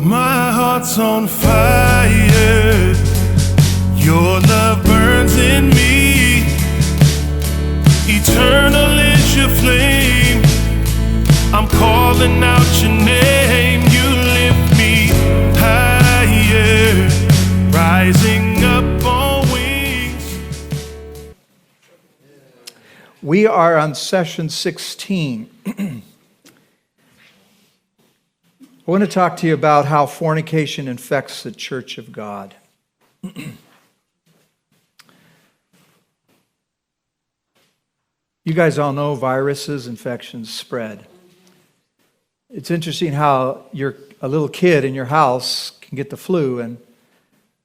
My heart's on fire. Your love burns in me. Eternal is your flame. I'm calling out your name. You lift me higher, rising up on wings. We are on session 16. I want to talk to you about how fornication infects the church of God. You guys all know viruses, infections spread. It's interesting how a little kid in your house can get the flu, and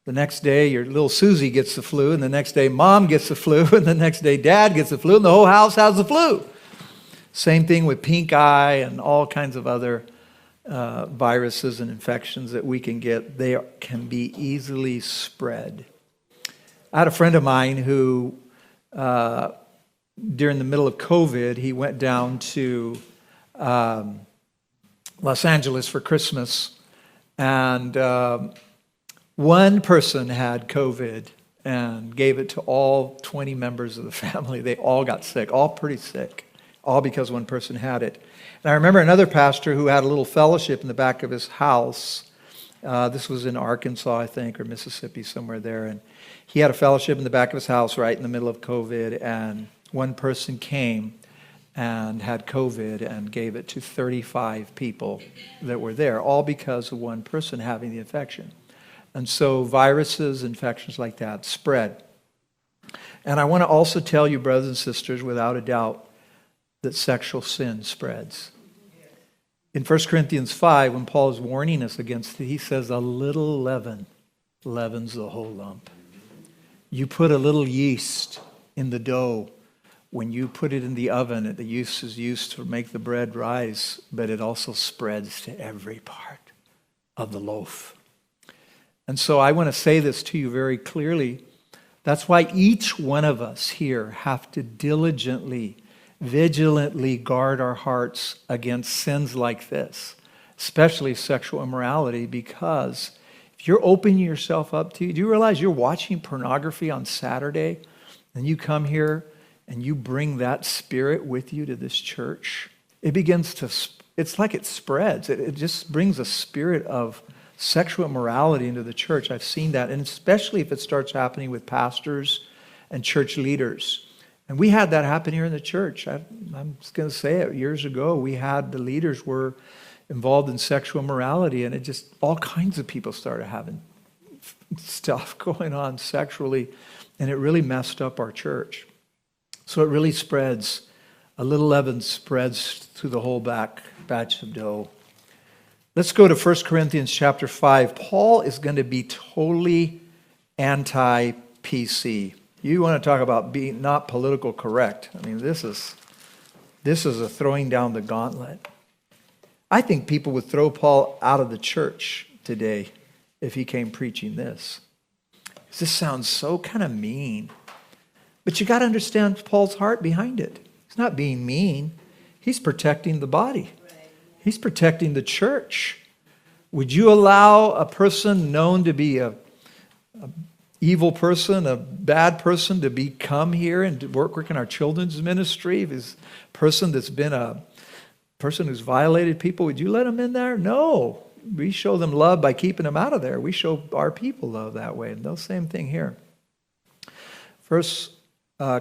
the next day your little Susie gets the flu, and the next day mom gets the flu, and the next day dad gets the flu, and the whole house has the flu. Same thing with pink eye and all kinds of other viruses and infections that we can get. They can be easily spread. I had a friend of mine who, during the middle of COVID, he went down to Los Angeles for Christmas, and one person had COVID and gave it to all 20 members of the family. They all got sick, all pretty sick, all because one person had it. And I remember another pastor who had a little fellowship in the back of his house. This was in Arkansas, I think, or Mississippi, somewhere there. And he had a fellowship in the back of his house right in the middle of COVID. And one person came and had COVID and gave it to 35 people that were there, all because of one person having the infection. And so viruses, infections like that spread. And I want to also tell you, brothers and sisters, without a doubt, that sexual sin spreads. In 1 Corinthians 5, when Paul is warning us against it, he says, a little leaven leavens the whole lump. You put a little yeast in the dough. When you put it in the oven, the yeast is used to make the bread rise, but it also spreads to every part of the loaf. And so I want to say this to you very clearly. That's why each one of us here have to diligently, vigilantly guard our hearts against sins like this, especially sexual immorality, because if you're opening yourself up to, do you realize you're watching pornography on Saturday and you come here and you bring that spirit with you to this church? It begins to, it's like it spreads. It just brings a spirit of sexual immorality into the church. I've seen that, and especially if it starts happening with pastors and church leaders. And we had that happen here in the church. I'm just going to say it. Years ago, we had the leaders were involved in sexual immorality, and it just, all kinds of people started having stuff going on sexually, and it really messed up our church. So it really spreads. A little leaven spreads through the whole batch of dough. Let's go to 1 Corinthians chapter 5. Paul is going to be totally anti-PC. You want to talk about being not political correct. I mean, this is a throwing down the gauntlet. I think people would throw Paul out of the church today if he came preaching this. This sounds so kind of mean. But you got to understand Paul's heart behind it. He's not being mean. He's protecting the body. He's protecting the church. Would you allow a person known to be a evil person, a bad person, to come here and to work in our children's ministry? If it's a person that's been a person who's violated people, would you let them in there? No. We show them love by keeping them out of there. We show our people love that way. No same thing here. 1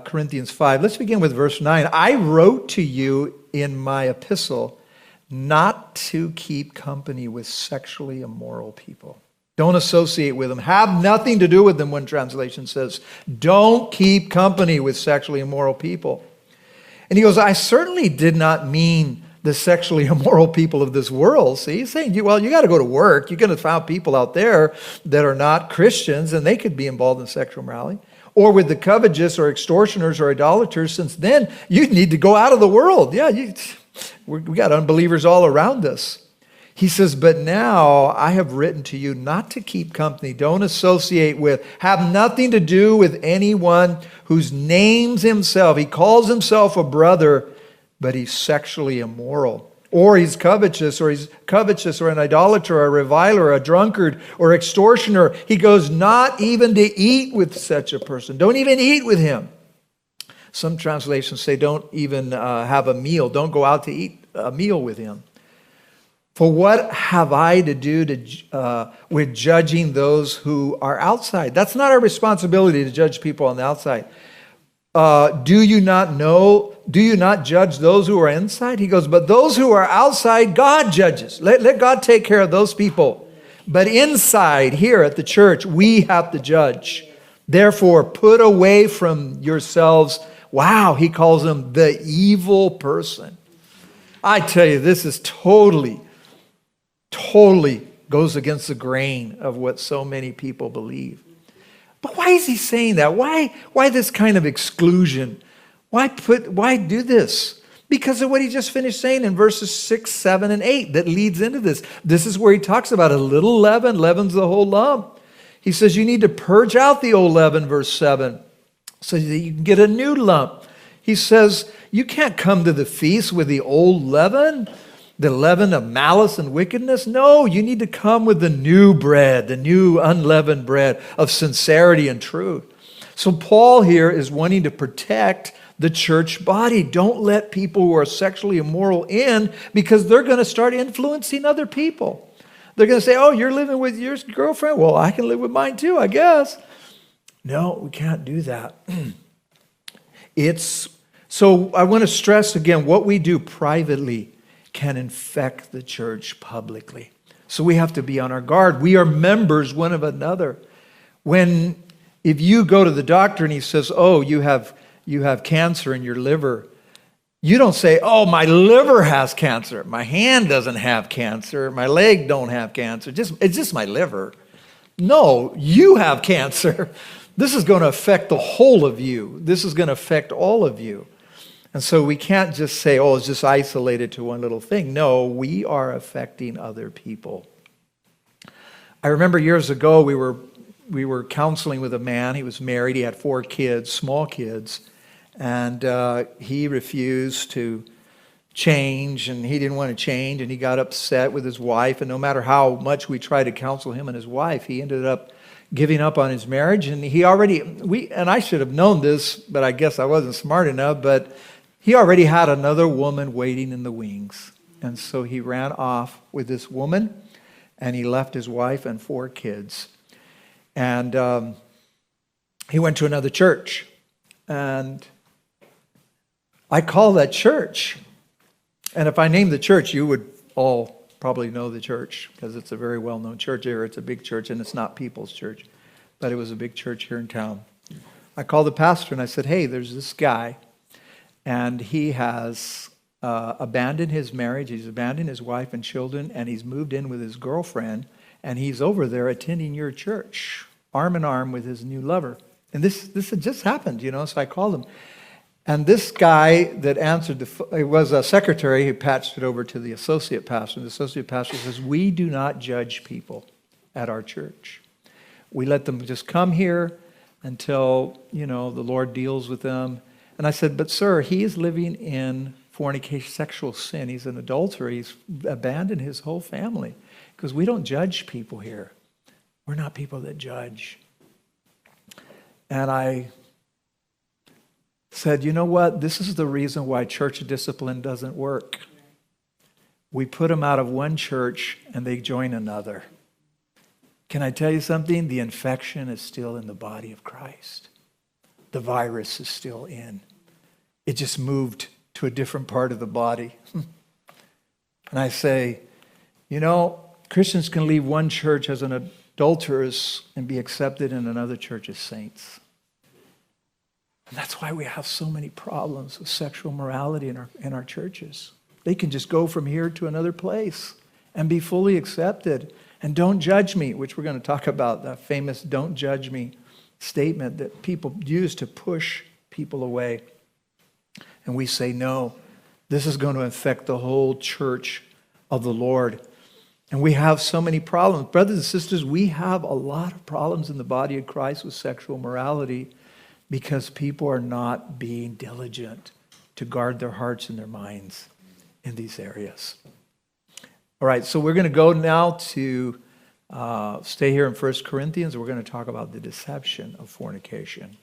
Corinthians 5. Let's begin with verse 9. I wrote to you in my epistle not to keep company with sexually immoral people. Don't associate with them. Have nothing to do with them, one translation says. Don't keep company with sexually immoral people. And he goes, I certainly did not mean the sexually immoral people of this world. See, he's saying, well, you got to go to work. You're going to find people out there that are not Christians, and they could be involved in sexual immorality. Or with the covetous or extortioners or idolaters, since then you need to go out of the world. Yeah, we got unbelievers all around us. He says, but now I have written to you not to keep company, don't associate with, have nothing to do with anyone who names himself, he calls himself a brother, but he's sexually immoral, or he's covetous, or an idolater, or a reviler, a drunkard, or extortioner. He goes, not even to eat with such a person. Don't even eat with him. Some translations say don't even have a meal. Don't go out to eat a meal with him. For what have I to do with judging those who are outside? That's not our responsibility to judge people on the outside. Do you not judge those who are inside? He goes, but those who are outside, God judges. Let God take care of those people. But inside, here at the church, we have to judge. Therefore, put away from yourselves, wow, he calls them the evil person. I tell you, this is totally goes against the grain of what so many people believe. But why is he saying that? Why this kind of exclusion? Why do this? Because of what he just finished saying in verses 6, 7, and 8 that leads into this. This is where he talks about a little leaven leavens the whole lump. He says you need to purge out the old leaven, verse 7, so that you can get a new lump. He says you can't come to the feast with the old leaven, the leaven of malice and wickedness. No, you need to come with the new bread, the new unleavened bread of sincerity and truth. So Paul here is wanting to protect the church body. Don't let people who are sexually immoral in, because they're going to start influencing other people. They're going to say, oh, you're living with your girlfriend? Well, I can live with mine too, I guess. No, we can't do that. So I want to stress again, what we do privately can infect the church publicly. So we have to be on our guard. We are members one of another. If you go to the doctor and he says, oh, you have cancer in your liver, you don't say, oh, my liver has cancer. My hand doesn't have cancer. My leg don't have cancer. It's just my liver. No, you have cancer. This is going to affect the whole of you. This is going to affect all of you. And so we can't just say, oh, it's just isolated to one little thing. No, we are affecting other people. I remember years ago, we were counseling with a man. He was married. He had 4 kids, small kids. And he refused to change, and he didn't want to change, and he got upset with his wife. And no matter how much we tried to counsel him and his wife, he ended up giving up on his marriage. And and I should have known this, but I guess I wasn't smart enough, but he already had another woman waiting in the wings. And so he ran off with this woman, and he left his wife and 4 kids. And he went to another church. And I call that church. And if I name the church, you would all probably know the church, because it's a very well-known church here. It's a big church, and it's not people's church. But it was a big church here in town. I called the pastor, and I said, hey, there's this guy. And he has abandoned his marriage. He's abandoned his wife and children, and he's moved in with his girlfriend, and he's over there attending your church, arm in arm with his new lover. And this had just happened, so I called him. And this guy that answered, it was a secretary who patched it over to the associate pastor. And the associate pastor says, we do not judge people at our church. We let them just come here until, the Lord deals with them. And I said, but sir, he is living in fornication, sexual sin. He's an adulterer. He's abandoned his whole family. Because we don't judge people here. We're not people that judge. And I said, you know what? This is the reason why church discipline doesn't work. We put them out of one church and they join another. Can I tell you something? The infection is still in the body of Christ. The virus is still in. It just moved to a different part of the body. And I say, Christians can leave one church as an adulterers and be accepted in another church as saints. And that's why we have so many problems with sexual morality in our churches. They can just go from here to another place and be fully accepted. And don't judge me, which we're going to talk about, that famous don't judge me statement that people use to push people away. And we say, no, this is going to affect the whole church of the Lord. And we have so many problems. Brothers and sisters, we have a lot of problems in the body of Christ with sexual morality because people are not being diligent to guard their hearts and their minds in these areas. All right, so we're going to go now to stay here in 1 Corinthians. We're going to talk about the deception of fornication.